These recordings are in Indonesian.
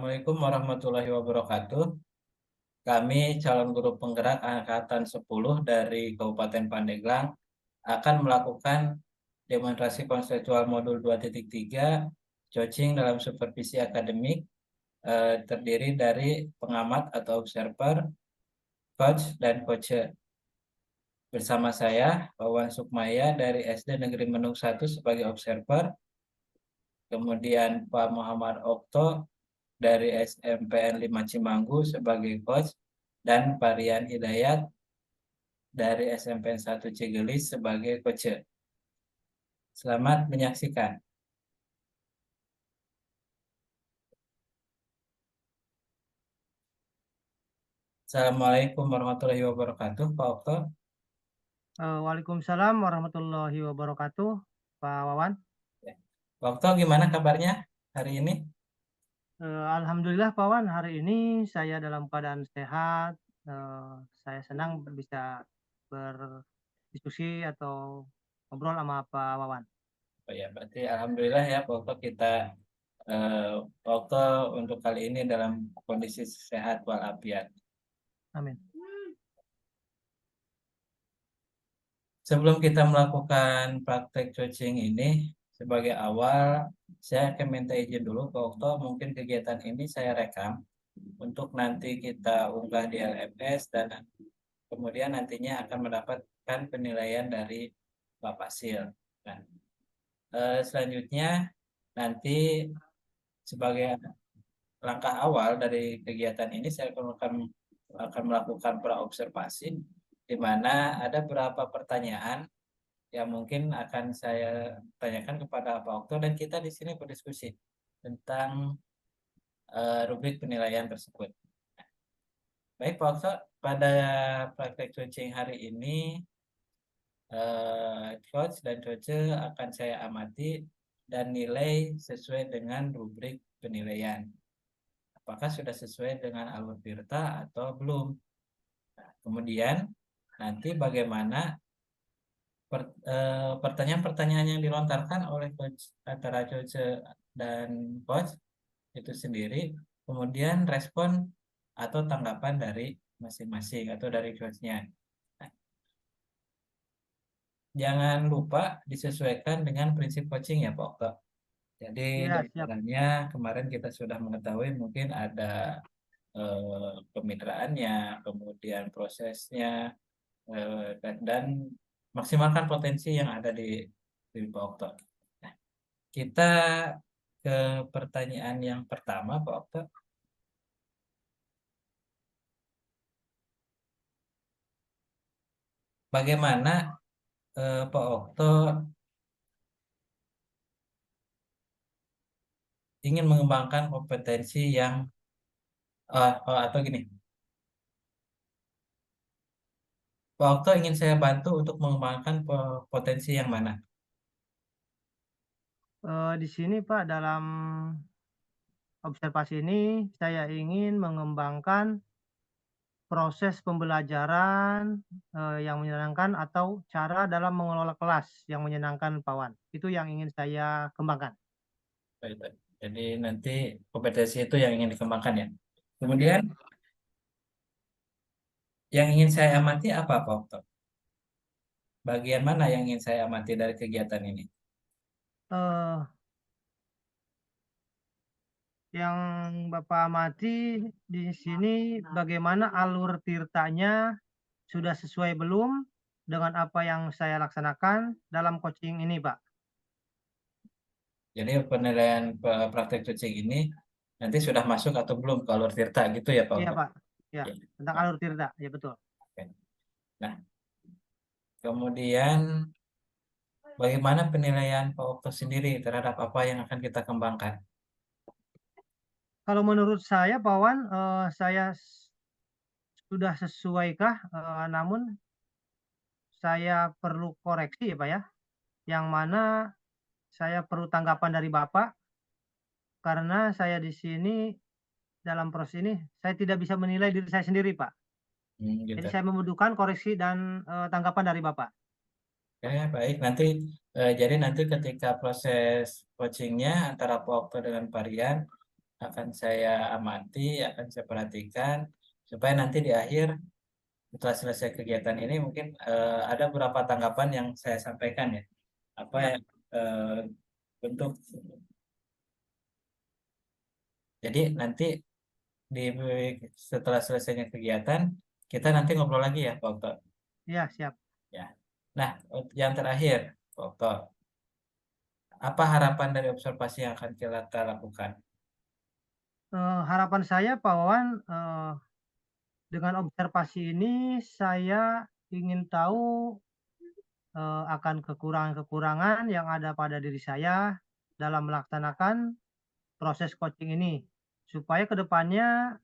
Assalamualaikum warahmatullahi wabarakatuh. Kami calon guru penggerak angkatan 10 dari Kabupaten Pandeglang akan melakukan demonstrasi konseptual modul 2.3 coaching dalam supervisi akademik, terdiri dari pengamat atau observer, coach, dan coacher. Bersama saya, Wawan Sukmaya dari SD Negeri Mendung 1 sebagai observer, kemudian Pak Muhammad Okto dari SMPN 5 Cimanggu sebagai coach, dan Parian Hidayat dari SMPN 1 Cigelis sebagai coach. Selamat menyaksikan. Assalamualaikum warahmatullahi wabarakatuh, Pak Okto. Waalaikumsalam warahmatullahi wabarakatuh, Pak Wawan. Ya. Pak Okto, gimana kabarnya hari ini? Alhamdulillah Pak Wawan, hari ini saya dalam keadaan sehat. Saya senang bisa berdiskusi atau ngobrol sama Pak Wawan. Oh ya, berarti alhamdulillah ya Pak Okto, Pak Okto untuk kali ini dalam kondisi sehat walafiat. Amin. Sebelum kita melakukan praktek coaching ini, sebagai awal saya akan minta izin dulu Pak Okto, mungkin kegiatan ini saya rekam untuk nanti kita unggah di LMS dan kemudian nantinya akan mendapatkan penilaian dari Bapak Sil. Nah, selanjutnya nanti sebagai langkah awal dari kegiatan ini saya akan melakukan praobservasi di mana ada beberapa pertanyaan yang mungkin akan saya tanyakan kepada Pak Okto dan kita di sini berdiskusi tentang rubrik penilaian tersebut. Baik Pak Okto, pada praktek coaching hari ini coach dan coach akan saya amati dan nilai sesuai dengan rubrik penilaian. Apakah sudah sesuai dengan alur Tirta atau belum? Nah, kemudian nanti bagaimana pertanyaan-pertanyaan yang dilontarkan oleh coach antara coach dan coach itu sendiri, kemudian respon atau tanggapan dari masing-masing atau dari coachnya. Nah, jangan lupa disesuaikan dengan prinsip coaching ya Pak Okto. Jadi Iya, siap. diantaranya kemarin kita sudah mengetahui mungkin ada kemitraannya, kemudian prosesnya, dan maksimalkan potensi yang ada di Pak Okto. Nah, kita ke pertanyaan yang pertama Pak Okto. Bagaimana Pak Okto ingin mengembangkan kompetensi yang atau gini, Pak Okto ingin saya bantu untuk mengembangkan potensi yang mana? Di sini Pak, dalam observasi ini saya ingin mengembangkan proses pembelajaran yang menyenangkan atau cara dalam mengelola kelas yang menyenangkan Pak Wawan. Itu yang ingin saya kembangkan. Baik, baik. Jadi nanti kompetensi itu yang ingin dikembangkan ya. Ya. Kemudian yang ingin saya amati apa Pak Okto? Bagian mana yang ingin saya amati dari kegiatan ini? Eh, Yang Bapak amati di sini bagaimana alur tirtanya, sudah sesuai belum dengan apa yang saya laksanakan dalam coaching ini, Pak? Jadi penilaian praktek coaching ini nanti sudah masuk atau belum ke alur tirta gitu ya Pak Iya, Okto? Pak. Ya, Ya. tentang Nah, alur tirta. Ya, betul. oke. Nah, kemudian bagaimana penilaian Pak Okto sendiri terhadap apa yang akan kita kembangkan? Kalau menurut saya, Pak Wan, saya sudah sesuaikah, namun saya perlu koreksi ya, Pak, ya, yang mana saya perlu tanggapan dari Bapak karena saya di sini dalam proses ini saya tidak bisa menilai diri saya sendiri, Pak. Gitu. Jadi saya membutuhkan koreksi dan, tanggapan dari Bapak. Oke, baik. Jadi nanti ketika proses coachingnya antara Pak Okto dengan Parian, akan saya amati, akan saya perhatikan supaya nanti di akhir setelah selesai kegiatan ini mungkin ada beberapa tanggapan yang saya sampaikan ya. Apa Siap. yang bentuk. Jadi nanti di setelah selesainya kegiatan kita nanti ngobrol lagi ya, Pak Okto. Iya, siap. Ya. Nah, yang terakhir, Pak Okto, apa harapan dari observasi yang akan kita lakukan? Harapan saya Pak Wawan, dengan observasi ini saya ingin tahu, akan kekurangan-kekurangan yang ada pada diri saya dalam melaksanakan proses coaching ini. Supaya ke depannya,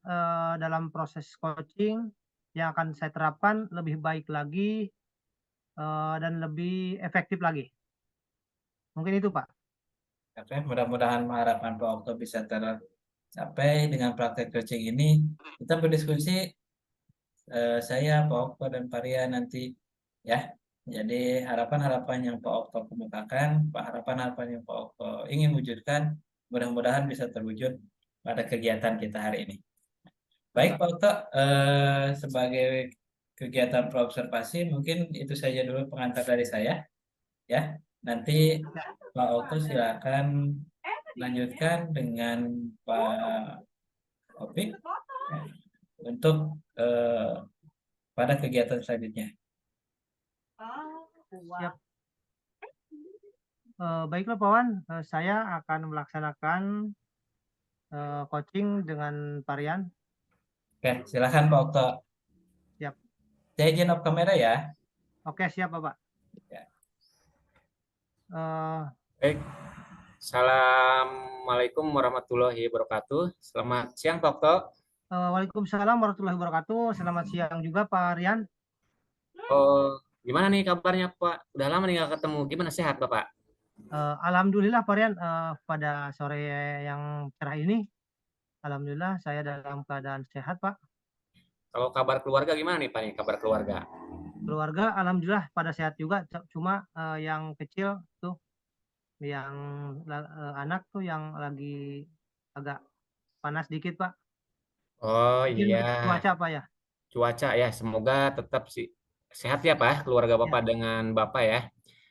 dalam proses coaching yang akan saya terapkan lebih baik lagi, dan lebih efektif lagi. Mungkin itu, Pak. Oke, mudah-mudahan harapan Pak Okto bisa tercapai dengan praktek coaching ini. Kita berdiskusi, saya, Pak Okto, dan Paria nanti ya. Jadi harapan-harapan yang Pak Okto kemukakan, harapan-harapan yang Pak Okto ingin wujudkan, mudah-mudahan bisa terwujud pada kegiatan kita hari ini. Ya, Baik Pak. Pak Okto, sebagai kegiatan observasi mungkin itu saja dulu pengantar dari saya ya. Nanti Pak Okto silakan lanjutkan dengan Pak Opik ya, untuk eh, pada kegiatan selanjutnya. Siap. Baiklah Pak Wawan, saya akan melaksanakan, coaching dengan Parian. Oke, silakan Pak Okto. Siap. Saya izin off kamera ya. Oke, siap Bapak. Ya. Eee, Baik, Assalamualaikum warahmatullahi wabarakatuh. Selamat siang, Tokto. Waalaikumsalam warahmatullahi wabarakatuh. Selamat siang juga Pak Rian. Oh, gimana nih kabarnya, Pak? Udah lama nih nggak ketemu. Gimana sehat, Bapak? Alhamdulillah Pak Rian, pada sore yang cerah ini, alhamdulillah saya dalam keadaan sehat Pak. Kalau kabar keluarga gimana nih, Pak? Nih, kabar keluarga? Keluarga alhamdulillah pada sehat juga, cuma, yang kecil tuh, yang anak tuh yang lagi agak panas dikit Pak. Oh Mungkin iya, begitu cuaca Pak ya? cuaca ya. Semoga tetap sih sehat ya, Pak, keluarga Ya, Bapak dengan Bapak ya.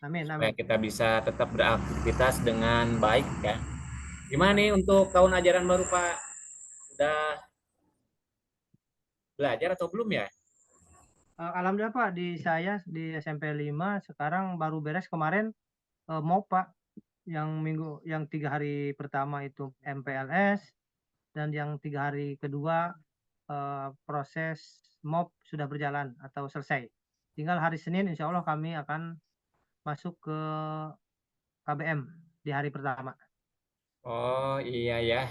amin Supaya amin. kita bisa tetap beraktivitas dengan baik ya. Gimana nih untuk tahun ajaran baru, Pak? Udah belajar atau belum ya? Alhamdulillah Pak, di saya di SMP 5 sekarang baru beres kemarin, MOP Pak. Yang 3 hari pertama itu MPLS, dan yang 3 hari kedua, proses MOP sudah berjalan atau selesai. Tinggal hari Senin insya Allah kami akan masuk ke KBM di hari pertama. Oh iya ya.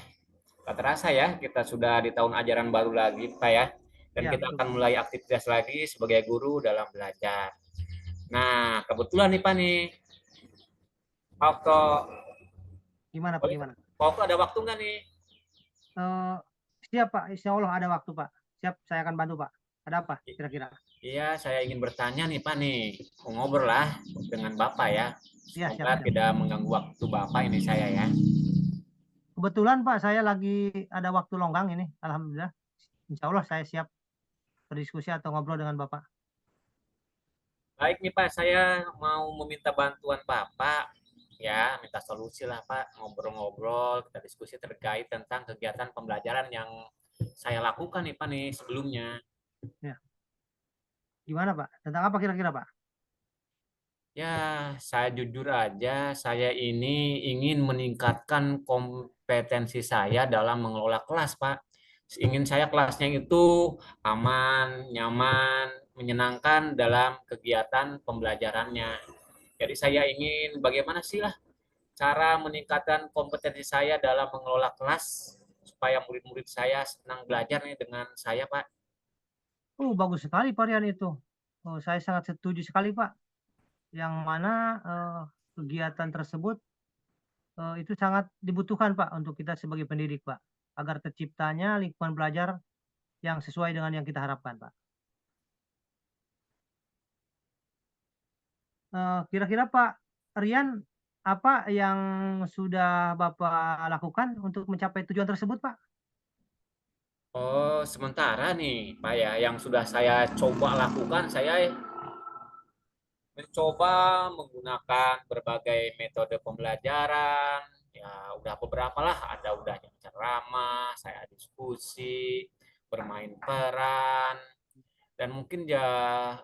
Tak terasa ya, kita sudah di tahun ajaran baru lagi, Pak ya. Dan Iya kita betul akan Pak. mulai aktivitas lagi sebagai guru dalam belajar. Nah, kebetulan nih Pak nih, Pak Okto, Gimana Pak, gimana? Pak Okto ada waktu nggak nih? Eee, Siap Pak, insya Allah ada waktu Pak. Siap, saya akan bantu Pak. Ada apa kira-kira? Iya, saya ingin bertanya nih Pak nih, mau ngobrol lah dengan Bapak ya. Iya siap Semoga siap. tidak mengganggu waktu Bapak ini saya ya. Kebetulan Pak saya lagi ada waktu longgang ini, alhamdulillah. Insya Allah saya siap berdiskusi atau ngobrol dengan Bapak. Baik nih Pak, saya mau meminta bantuan Bapak ya, minta solusi lah Pak, ngobrol-ngobrol, kita diskusi terkait tentang kegiatan pembelajaran yang saya lakukan nih Pak nih sebelumnya. Ya, gimana Pak? Tentang apa kira-kira Pak? Ya, saya jujur aja, saya ini ingin meningkatkan kompetensi saya dalam mengelola kelas, Pak. Ingin saya kelasnya itu aman, nyaman, menyenangkan dalam kegiatan pembelajarannya. Jadi saya ingin bagaimana sih lah cara meningkatkan kompetensi saya dalam mengelola kelas supaya murid-murid saya senang belajar nih dengan saya, Pak. Bagus sekali varian itu. Saya sangat setuju sekali Pak. Yang mana kegiatan tersebut itu sangat dibutuhkan Pak untuk kita sebagai pendidik Pak. Agar terciptanya lingkungan belajar yang sesuai dengan yang kita harapkan Pak. Kira-kira Pak Rian apa yang sudah Bapak lakukan untuk mencapai tujuan tersebut, Pak? Oh, sementara nih, Pak ya, yang sudah saya coba lakukan, saya mencoba menggunakan berbagai metode pembelajaran. Ya, udah beberapa lah, ada udah yang ceramah, saya diskusi, bermain peran, dan mungkin ya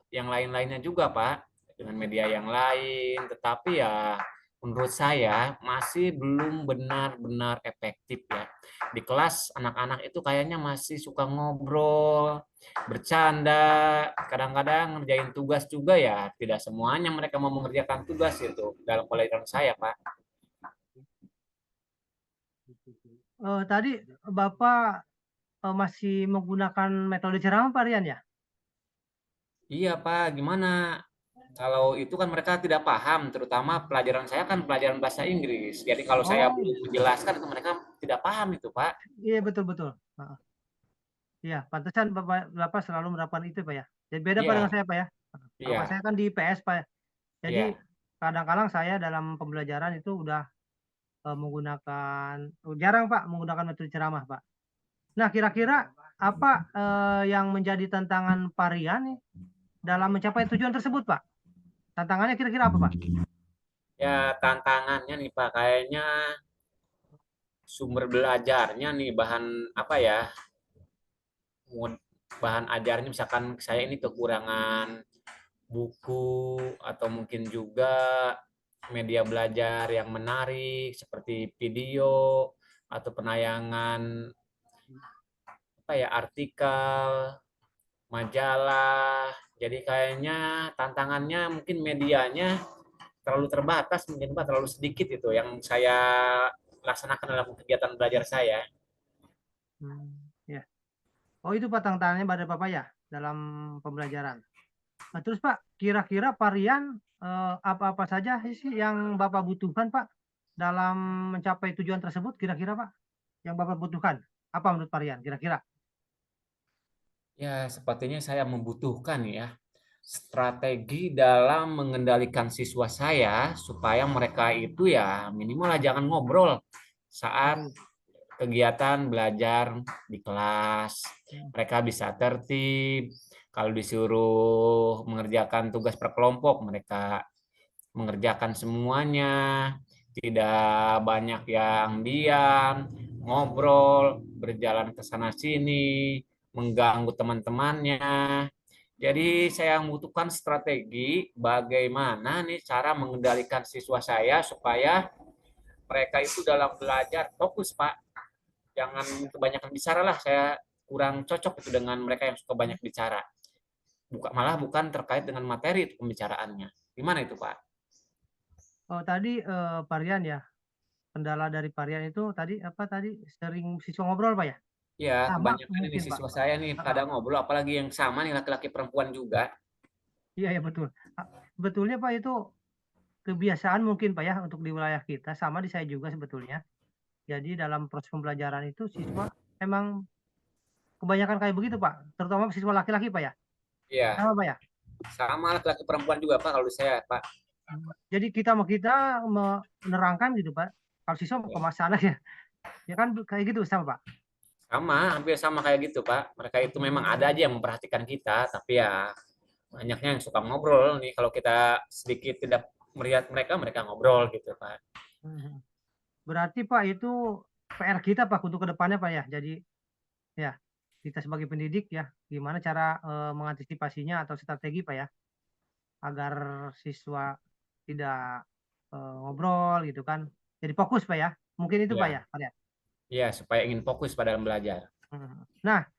yang lain-lainnya juga Pak, dengan media yang lain. Tetapi ya menurut saya masih belum benar-benar efektif ya. Di kelas anak-anak itu kayaknya masih suka ngobrol, bercanda, kadang-kadang ngerjain tugas juga ya. Tidak semuanya mereka mau mengerjakan tugas itu dalam pelajaran saya Pak. Tadi Bapak masih menggunakan metode ceramah, Pak Rian ya? Iya Pak, gimana? Kalau itu kan mereka tidak paham, terutama pelajaran saya kan pelajaran bahasa Inggris. Jadi kalau saya Oh, belum menjelaskan itu mereka tidak paham itu, Pak. iya betul betul. Heeh. Iya, pantesan Bapak Bapak selalu menerapkan itu, Pak ya. Jadi beda Pak dengan Iya, saya, Pak ya. Kalau Pak iya, saya kan di PS, Pak. Jadi iya. kadang-kadang saya dalam pembelajaran itu udah menggunakan jarang Pak menggunakan metode ceramah, Pak. Nah, kira-kira apa yang menjadi tantangan Pak Rian nih dalam mencapai tujuan tersebut, Pak? Tantangannya kira-kira apa, Pak? Ya tantangannya nih Pak, kayaknya sumber belajarnya nih bahan apa ya? Bahan ajarnya misalkan saya ini kekurangan buku atau mungkin juga media belajar yang menarik seperti video atau penayangan apa ya artikel, majalah. Jadi kayaknya tantangannya mungkin medianya terlalu terbatas mungkin Pak, terlalu sedikit itu yang saya laksanakan dalam kegiatan belajar saya. Ya. Oh, itu Pak tantangannya pada Bapak ya dalam pembelajaran. Nah, terus Pak, kira-kira Pak Rian apa-apa saja sih yang Bapak butuhkan, Pak, dalam mencapai tujuan tersebut kira-kira, Pak? Yang Bapak butuhkan? Apa menurut Pak Rian kira-kira? Ya, sepertinya saya membutuhkan ya strategi dalam mengendalikan siswa saya supaya mereka itu ya minimal lah jangan ngobrol saat Oh, kegiatan belajar di kelas. hmm, Mereka bisa tertib. Kalau disuruh mengerjakan tugas per kelompok, mereka mengerjakan semuanya, tidak banyak yang diam, ngobrol, berjalan ke sana sini, mengganggu teman-temannya. Jadi saya membutuhkan strategi bagaimana nih cara mengendalikan siswa saya supaya mereka itu dalam belajar fokus, Pak. Jangan kebanyakan bicara lah, saya kurang cocok itu dengan mereka yang suka banyak bicara. Malah bukan terkait dengan materi itu pembicaraannya. Gimana itu, Pak? oh tadi Pak Rian ya, kendala dari Pak Rian itu tadi apa tadi sering siswa ngobrol, Pak ya? Ya, Sama kebanyakan ini mungkin, Pak. siswa saya nih pada Heeh. ngobrol, apalagi yang sama nih laki-laki perempuan juga. Iya, iya betul. Sebetulnya Pak itu kebiasaan mungkin Pak ya untuk di wilayah kita, sama di saya juga sebetulnya. Jadi dalam proses pembelajaran itu siswa emang kebanyakan kayak begitu, Pak, terutama siswa laki-laki, Pak, ya? Iya, Sama, Pak, ya? sama laki-laki perempuan juga, Pak, kalau di saya, Pak. Jadi kita mau kita menerangkan gitu, Pak, kalau siswa mau ke Ya. sana ya, ya kan kayak gitu sama, Pak? Sama, hampir sama kayak gitu, Pak. Mereka itu memang ada aja yang memperhatikan kita, tapi ya banyaknya yang suka ngobrol nih. Kalau kita sedikit tidak melihat mereka, mereka ngobrol gitu, Pak. Mhm. Berarti, Pak, itu PR kita, Pak, untuk ke depannya, Pak, ya? Jadi ya kita sebagai pendidik ya, gimana cara mengantisipasinya atau strategi, Pak, ya, agar siswa tidak ngobrol gitu kan, jadi fokus, Pak, ya? Mungkin itu, Pak, Ya, ya, Pak, ya? ya supaya ingin fokus pada dalam belajar. Mhm. Nah,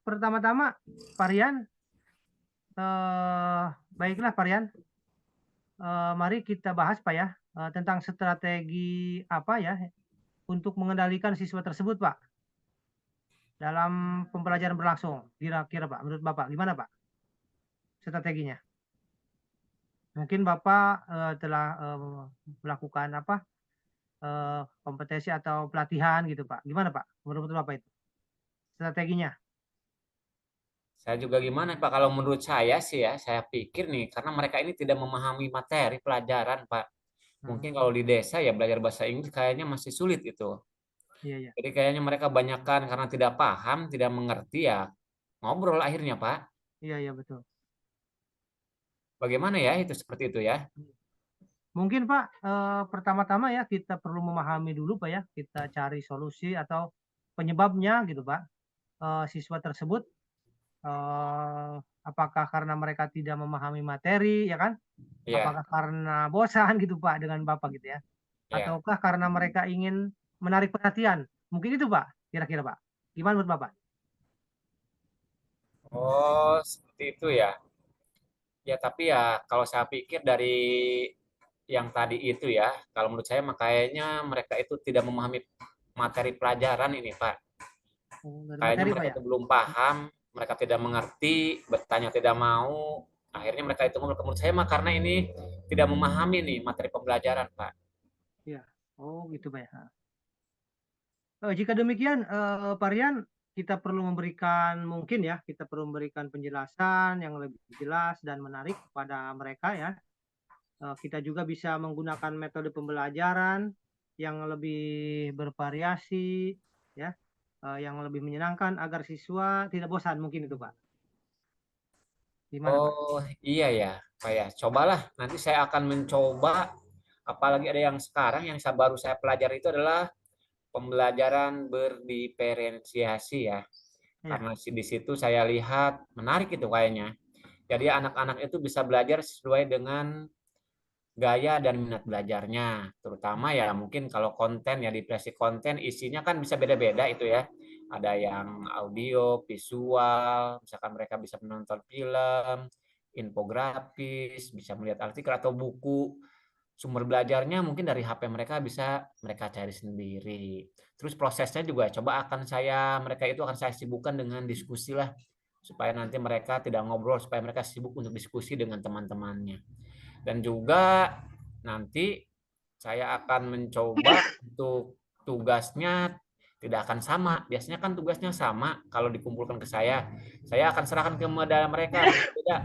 pertama-tama Pak Rian, baiklah Pak Rian, mari kita bahas Pak ya, tentang strategi apa ya, untuk mengendalikan siswa tersebut Pak, dalam pembelajaran berlangsung. Kira-kira Pak, menurut Bapak gimana Pak strateginya? Mungkin Bapak telah melakukan apa, kompetisi atau pelatihan gitu Pak. Gimana Pak, menurut Bapak itu strateginya? Saya juga gimana, Pak? Kalau menurut saya sih ya, saya pikir nih, karena mereka ini tidak memahami materi pelajaran, Pak. Mungkin Hmm. kalau di desa ya belajar bahasa Inggris kayaknya masih sulit itu. Iya, iya. Jadi kayaknya mereka banyakkan karena tidak paham, tidak mengerti ya ngobrol akhirnya, Pak. Iya, iya, betul. Bagaimana ya itu seperti itu ya? Mungkin Pak, pertama-tama ya kita perlu memahami dulu Pak ya, kita cari solusi atau penyebabnya gitu Pak. Siswa tersebut, apakah karena mereka tidak memahami materi ya kan? Iya, Apakah karena bosan gitu Pak dengan Bapak gitu ya? iya. Ataukah karena mereka ingin menarik perhatian? Mungkin itu Pak, kira-kira Pak. Gimana menurut Bapak? Oh, seperti itu ya. Ya, tapi ya kalau saya pikir dari yang tadi itu ya, kalau menurut saya makanya mereka itu tidak memahami materi pelajaran ini, Pak. Oh, dari Kayaknya materi Pak mereka ya? itu belum paham, mereka tidak mengerti, bertanya tidak mau. Akhirnya mereka itu menurut saya mah karena ini tidak memahami nih materi pembelajaran, Pak. Iya. Oh gitu Pak ya. Jika demikian, Pak Rian, kita perlu memberikan mungkin ya, kita perlu memberikan penjelasan yang lebih jelas dan menarik kepada mereka ya. Kita juga bisa menggunakan metode pembelajaran yang lebih bervariasi, ya, yang lebih menyenangkan agar siswa tidak bosan mungkin itu Pak. Gimana Pak? Oh, iya ya, Pak ya. Cobalah, nanti saya akan mencoba, apalagi ada yang sekarang yang baru saya pelajari itu adalah pembelajaran berdiferensiasi ya. Ya, Karena di situ saya lihat menarik itu kayaknya. Jadi anak-anak itu bisa belajar sesuai dengan gaya dan minat belajarnya. Terutama ya mungkin kalau konten ya depresi konten isinya kan bisa beda-beda itu ya. Ada yang audio, visual, misalkan mereka bisa menonton film, infografis, bisa melihat artikel atau buku. Sumber belajarnya mungkin dari HP mereka bisa mereka cari sendiri. Terus prosesnya juga coba akan mereka itu akan saya sibukkan dengan diskusi lah supaya nanti mereka tidak ngobrol, supaya mereka sibuk untuk diskusi dengan teman-temannya. Dan juga nanti saya akan mencoba untuk tugasnya tidak akan sama. Biasanya kan tugasnya sama kalau dikumpulkan ke saya. Saya akan serahkan ke mereka beda-beda.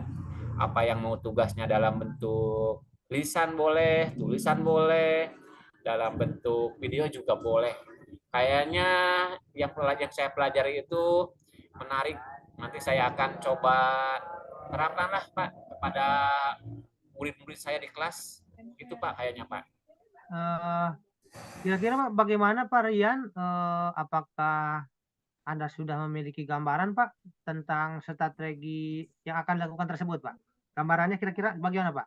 Apa yang mau tugasnya dalam bentuk lisan boleh, tulisan boleh, dalam bentuk video juga boleh. Kayaknya yang saya pelajari itu menarik. Nanti saya akan coba terapkan lah Pak kepada murid-murid saya di kelas. Itu Pak kayaknya Pak. eh, kira-kira Pak, bagaimana Pak Rian? Apakah Anda sudah memiliki gambaran Pak tentang strategi yang akan dilakukan tersebut Pak? Gambarannya kira-kira bagaimana Pak?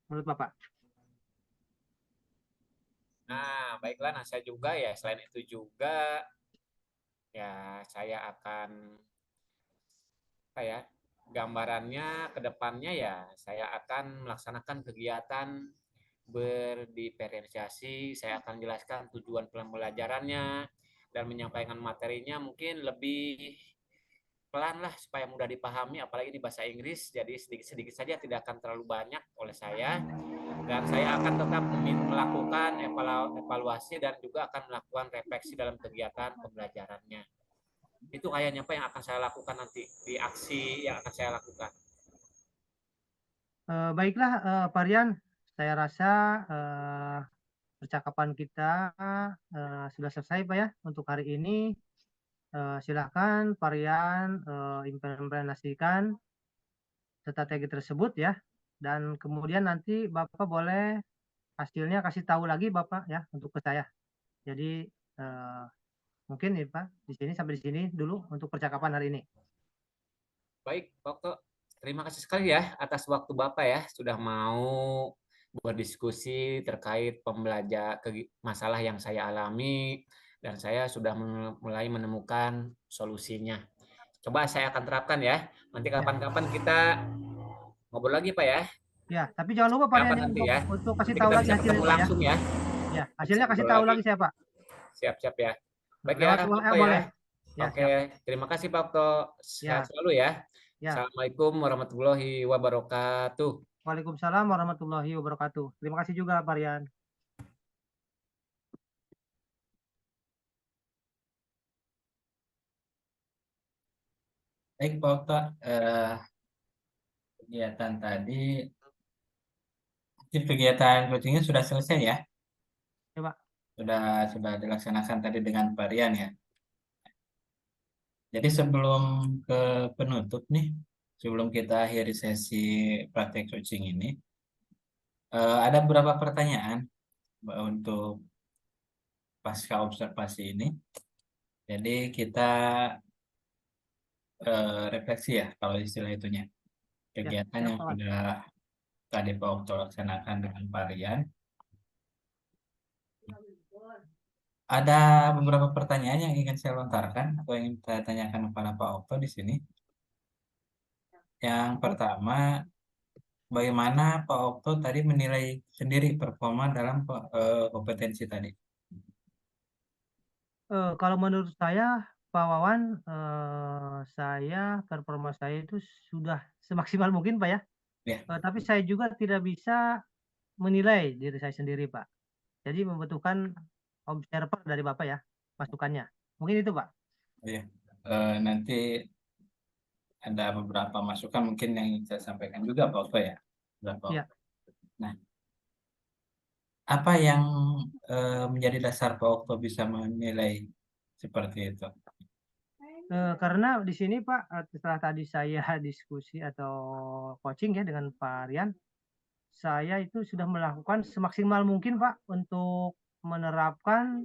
Menurut Bapak? Nah, baiklah. Nah, saya juga ya selain itu juga ya saya akan apa ya gambarannya ke depannya ya saya akan melaksanakan kegiatan berdiferensiasi. Saya akan jelaskan tujuan pembelajarannya dan menyampaikan materinya mungkin lebih pelan lah supaya mudah dipahami, apalagi ini bahasa Inggris, jadi sedikit-sedikit saja, tidak akan terlalu banyak oleh saya. Dan saya akan tetap melakukan evaluasi dan juga akan melakukan refleksi dalam kegiatan pembelajarannya. Itu kayaknya apa yang akan saya lakukan nanti di aksi yang akan saya lakukan. Baiklah Pak Rian, saya rasa eh, percakapan kita sudah selesai Pak ya untuk hari ini. Silakan Pak Rian implementasikan strategi tersebut ya. Dan kemudian nanti Bapak boleh hasilnya kasih tahu lagi Bapak ya untuk ke saya. Jadi eh, mungkin nih Pak di sini sampai di sini dulu untuk percakapan hari ini. Baik, Dokter. Terima kasih sekali ya atas waktu Bapak ya sudah mau berdiskusi terkait masalah yang saya alami dan saya sudah mulai menemukan solusinya. Coba saya akan terapkan ya. Nanti Ya, kapan-kapan kita ngobrol lagi Pak ya. ya. Tapi jangan lupa Pak Kapan Rian ya, nanti ya? untuk kasih Nanti tahu kita lagi bisa hasilnya ketemu Pak ya. langsung ya. Ya, Bisa hasilnya kasih ngobrol tahu lagi. lagi saya Pak. Siap-siap ya. Baik ya, Lewat WA Dokter ya. boleh. Ya, Oke, siap. terima kasih Pak Okto. Sehat Ya, selalu ya. ya. Assalamualaikum warahmatullahi wabarakatuh. Waalaikumsalam warahmatullahi wabarakatuh. Terima kasih juga Pak Rian. Baik, Pak Okta, kegiatan tadi kegiatan coachingnya sudah selesai ya? Ya, Pak. Sudah dilaksanakan tadi dengan varian ya. Jadi sebelum ke penutup nih, sebelum kita akhiri sesi praktek coaching ini, ada beberapa pertanyaan untuk pasca observasi ini. Jadi kita refleksi ya kalau istilah itunya. Ya, Kegiatan siap, yang Pak Wan. sudah tadi Pak Okto laksanakan dengan varian. Ada beberapa pertanyaan yang ingin saya lontarkan atau ingin saya tanyakan kepada Pak Okto di sini. Yang pertama, bagaimana Pak Okto tadi menilai sendiri performa dalam kompetensi tadi? Kalau menurut saya, Pak Wawan, performa saya itu sudah semaksimal mungkin, Pak ya. Ya, Tapi saya juga tidak bisa menilai diri saya sendiri, Pak. Jadi membutuhkan observer dari Bapak ya, masukannya. Mungkin itu, Pak. ya. Nanti ada beberapa masukan mungkin yang ingin saya sampaikan juga Pak Okto ya. Beberapa. Ya, Nah, apa yang menjadi dasar Pak Okto bisa menilai seperti itu? karena di sini, Pak, setelah tadi saya diskusi atau coaching ya dengan Pak Rian, saya itu sudah melakukan semaksimal mungkin, Pak, untuk menerapkan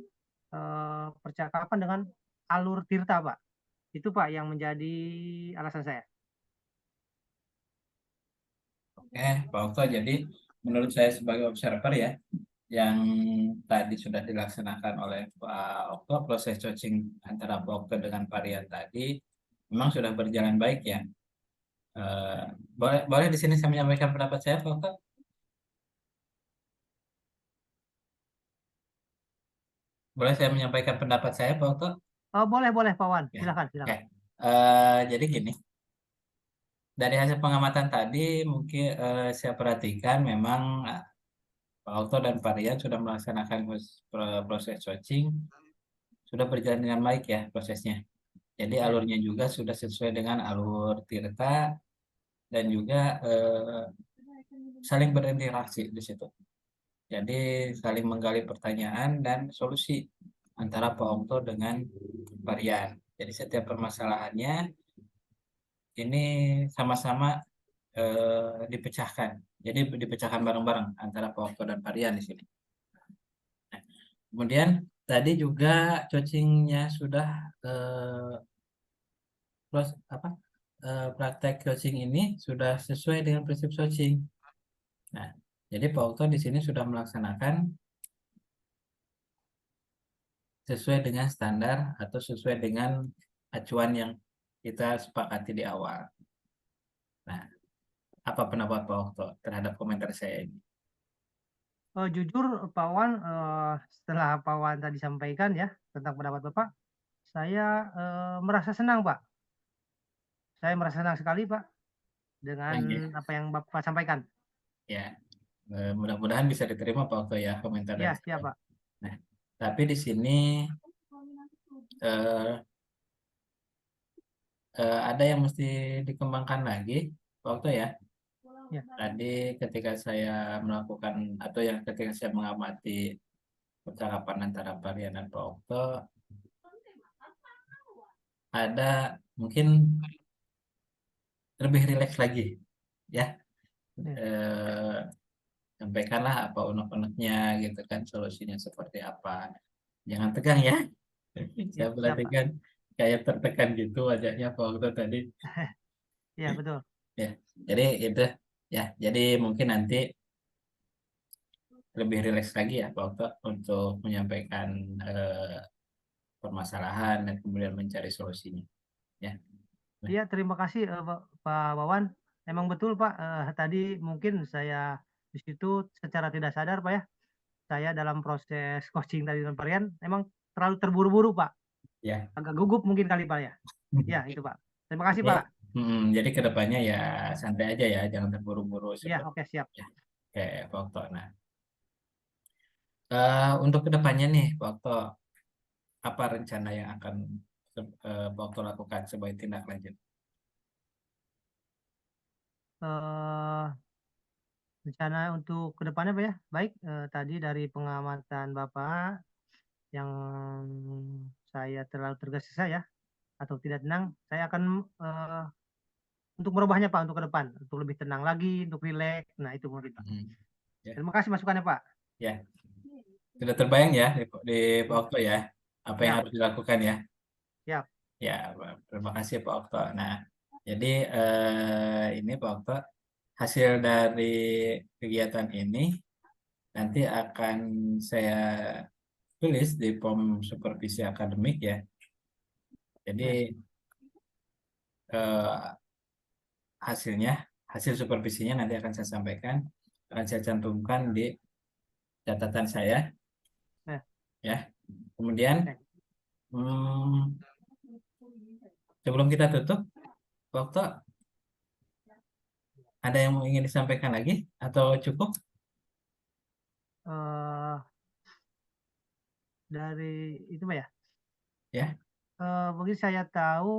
percakapan dengan alur Tirta, Pak. Itu, Pak, yang menjadi alasan saya. Oke, Pak Okto. Jadi menurut saya sebagai observer ya, yang tadi sudah dilaksanakan oleh Pak Okto, proses coaching antara Pak Okto dengan varian tadi memang sudah berjalan baik ya. Eh, boleh di sini saya menyampaikan pendapat saya, Pak Okto? Boleh saya menyampaikan pendapat saya, Pak Okto? Oh, boleh, boleh, Pak Wan. Ya. Silakan, Oke. silakan. Jadi gini, dari hasil pengamatan tadi mungkin saya perhatikan memang Pak Okto dan varian sudah melaksanakan proses coaching, sudah berjalan dengan baik ya prosesnya. Jadi Ya, alurnya juga sudah sesuai dengan alur Tirta dan juga saling berinteraksi di situ. Jadi saling menggali pertanyaan dan solusi antara Pak Okto dengan varian. Jadi setiap permasalahannya ini sama-sama dipecahkan. Jadi dipecahkan bareng-bareng antara Pak Okto dan varian di sini. Nah, kemudian tadi juga coachingnya sudah eh, apa praktek coaching ini sudah sesuai dengan prinsip coaching. Nah, jadi Pak Okto di sini sudah melaksanakan sesuai dengan standar atau sesuai dengan acuan yang kita sepakati di awal. Nah, apa pendapat Pak Okto terhadap komentar saya ini? jujur, Pak Wan, setelah Pak Wan tadi sampaikan ya tentang pendapat Bapak, saya merasa senang, Pak. Saya merasa senang sekali, Pak, dengan Yang ya, apa yang Bapak sampaikan. ya, mudah-mudahan bisa diterima Pak Okto ya komentar dari Ya, saya. siap, Pak. Nah, tapi di sini eh, ada yang mesti dikembangkan lagi, Pak Okto ya. Ya, Tadi ketika saya melakukan atau yang ketika saya mengamati percakapan antara Varian dan Pak Okto, ada mungkin lebih rileks lagi, ya. ya, Eh, Sampaikanlah apa unek-uneknya gitu kan, solusinya seperti apa. Jangan tegang ya. Saya ya, siap, Pak. perhatikan kayak tertekan gitu wajahnya Pak Okto tadi. Ya, betul. Ya, jadi itu ya. Jadi mungkin nanti lebih rileks lagi ya Pak Okto untuk menyampaikan permasalahan dan kemudian mencari solusinya. Ya. Nah, Iya, terima kasih, Pak Wawan. Emang betul, Pak, tadi mungkin saya di situ secara tidak sadar, Pak ya, saya dalam proses coaching tadi dengan Varian emang terlalu terburu-buru, Pak. ya. Agak gugup mungkin kali, Pak ya. Ya, itu, Pak. Terima kasih, Jadi, Pak. jadi kedepannya ya santai aja ya, jangan terburu-buru Ya, seperti oke, siap. ya, kayak Pak Okto. Nah, untuk kedepannya nih, Pak Okto, apa rencana yang akan Pak Okto lakukan sebagai tindak lanjut? Eh, rencana untuk ke depannya Pak ya. Baik, tadi dari pengamatan Bapak yang saya terlalu tergesa-gesa ya atau tidak tenang, saya akan untuk merubahnya Pak untuk ke depan, untuk lebih tenang lagi, untuk rileks. Nah, itu mungkin Pak. Ya, Terima kasih masukannya Pak. ya. Sudah terbayang ya di Pak Okto ya, apa yang Siap, harus dilakukan ya. siap. Ya, terima kasih Pak Okto. Nah, jadi ini Pak Okto, hasil dari kegiatan ini nanti akan saya tulis di form supervisi akademik ya. Jadi Yes. eh, hasilnya, hasil supervisinya nanti akan saya sampaikan, akan saya cantumkan di catatan saya Nah, ya. Kemudian nah. hmm, sebelum kita tutup, Pak Okto, ada yang mau ingin disampaikan lagi atau cukup? eh, dari itu Pak ya. Ya, Mungkin saya tahu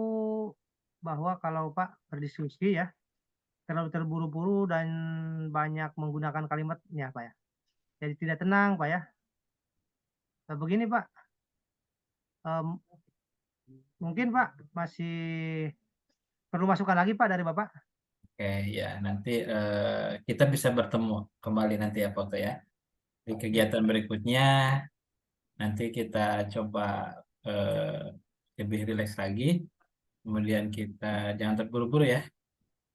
bahwa kalau Pak berdiskusi ya terlalu terburu-buru dan banyak menggunakan kalimatnya Pak ya. Jadi tidak tenang Pak ya. Begini Pak, em, mungkin Pak masih perlu masukan lagi Pak dari Bapak. oke ya. Nanti kita bisa bertemu kembali nanti ya Pak Okto ya. Di Ya, kegiatan berikutnya nanti kita coba eh, lebih rileks lagi. Kemudian kita jangan terburu-buru ya.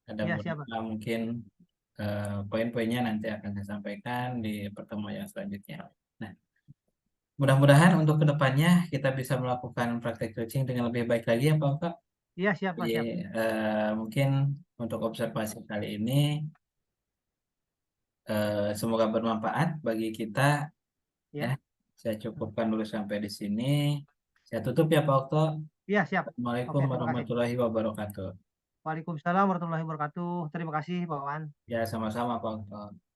Ada ya siapa? beberapa mungkin poin-poinnya nanti akan saya sampaikan di pertemuan yang selanjutnya. Nah, mudah-mudahan untuk kedepannya kita bisa melakukan praktek coaching dengan lebih baik lagi ya Pak Okto. Iya siapa Jadi siap. mungkin untuk observasi kali ini semoga bermanfaat bagi kita ya. Ya, Saya cukupkan dulu sampai di sini. Saya tutup ya Pak Okto. iya siap. Assalamualaikum Oke, terima kasih. warahmatullahi wabarakatuh. Waalaikumsalam warahmatullahi wabarakatuh. Terima kasih Pak Wan. Ya, sama-sama Pak Okto.